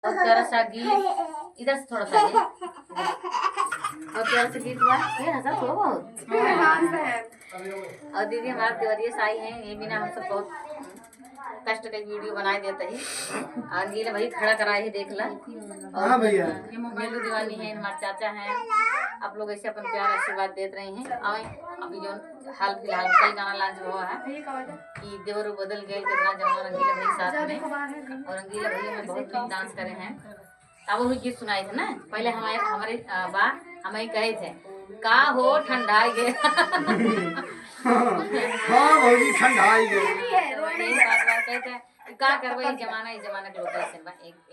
और प्यारा सा गीत इधर से थोड़ा सा ये और प्यारा सा गीत हुआ ये हंसा थोड़ा बहुत। और दीदी हमारे देवरिया आई हैं, ये भी ना हम सब बहुत कष्ट का वीडियो बनाए देते हैं। और गीला भाई खड़ा कराए है देख ला। और भैया मेलू दीवानी है, हमारे चाचा हैं। आप लोग ऐसे अपन प्यार आशीर्वाद देते रहे हैं। और अभी जो हाल फिलहाल कल गाना लॉन्च हुआ है कि देवर बदल गए कितना जमाना, रंगीला भाई साथ में। और रंगीला भाई में बहुत भी डांस करे हैं। अब वो गीत सुनाए थे ना पहले हमारे बा हमें कहे थे का हो ठंडाई गए। हाँ भौजी ठंडाई गई कहते हैं का करबे जमाना के लोग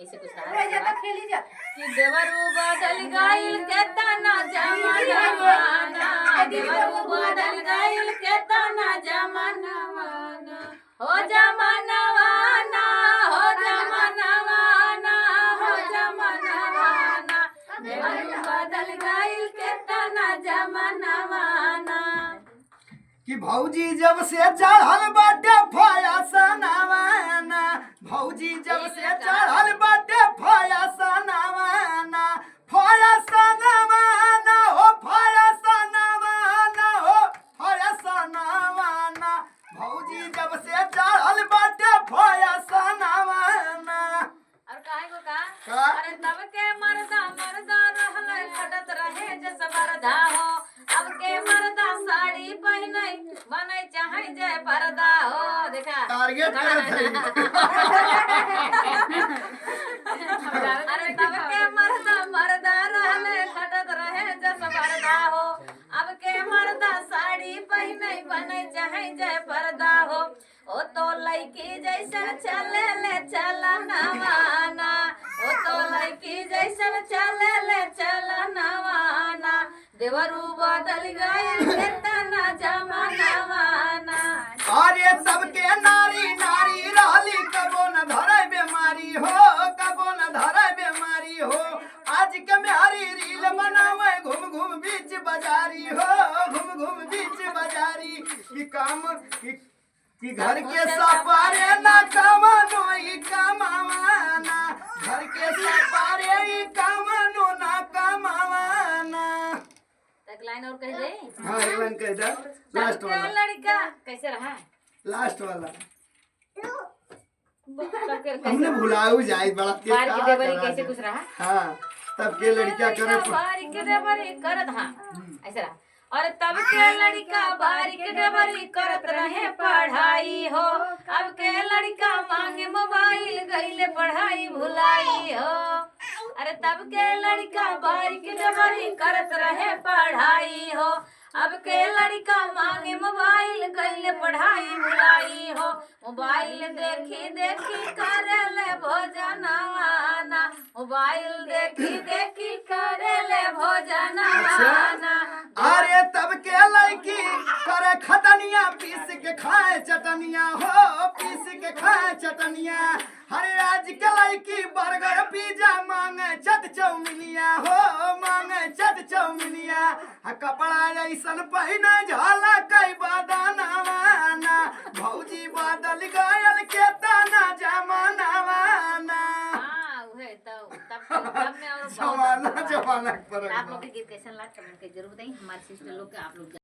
ऐसे कुछ रहा कि देवरू बदल गइल केतना जमाना, देवरू बदल गइल केतना जमाना, हो जमाना हो जमाना हो जमाना, देवरू बदल गइल केतना जमाना। कि भौजी जब से चढ़ल बाटे फाया सनावाना, भौजी जब से चढ़ल बाटे फाया सनावाना, फाया सनावाना हो फाया सनावाना हो फाया सनावाना, भौजी जब से चढ़ल बाटे फाया सनावाना। और काहे को का का? अरे तब के मर्दा रहले खटत रहे जस बरदा हो, अब के मर्दा साड़ी पहने बने चाहे जय पर्दा हो। देखा टारगेट करत है। अरे तब के मर्दा रहले खटत रहे जस बरदा हो, अब के मर्दा साड़ी पहने बने चाहे जय पर्दा हो। ओ तो लड़की जैसन चले ले चलनवाना, ओ तो लड़की जैसन चले ले चलनवाना, देवरू बदल गइल केतना जमानावाना। अरे सबके नारी नारी रहली कबो न धरे बीमारी हो, कबो न धरे बीमारी हो। आज के मेहरी रील बनावे घूम घूम बीच बाजारी हो, घूम घूम बीच बाजारी। कि काम कि घर के सपारे ना कमानो ई कमावाना, घर के सपारे ई कमानो ना कमावाना। एक लाइन और कह दे। हाँ एक लाइन कह दे लास्ट वाला, लड़का कैसे रहा लास्ट वाला सबके हमने भुलाऊ जाए बड़ा तेज बार की का देवरी करा कैसे दे। कुछ रहा हाँ तब के लड़कियां करे बारी के देवरी करत हाँ ऐसा रहा। और तब के लड़का बारी के देवरी करत रहे पढ़ाई हो, अब के लड़का मांगे मोबाइल गईले पढ़ाई भुलाई हो। अरे तब के लड़का बारी के देवरी करत रहे पढ़ाई हो, अब के लड़का मांगे मोबाइल गईले पढ़ाई भुलाई हो। मोबाइल देखी देखी करेले भोजनवाना, मोबाइल देखी देखी करेले भोजनवाना। अरे तब के लड़की करे खटनिया पीस के खाए चटनिया हो, पीस के खाए चटनिया। हरे आज के लड़की बर्गर पिज्जा मांगे चट चौमिनिया हो, मांगे चट चौमिनिया। कपड़ा ऐसन पहने झाला कई बदनवाना, भौजी बदल गयल के तना जमानावाना। हाँ उहे तब में और जमाना जमाना पर आप लोग के गीत कैसा लगा कमेंट के जरूर बताइए। हमारे सिस्टर लोग के आप लोग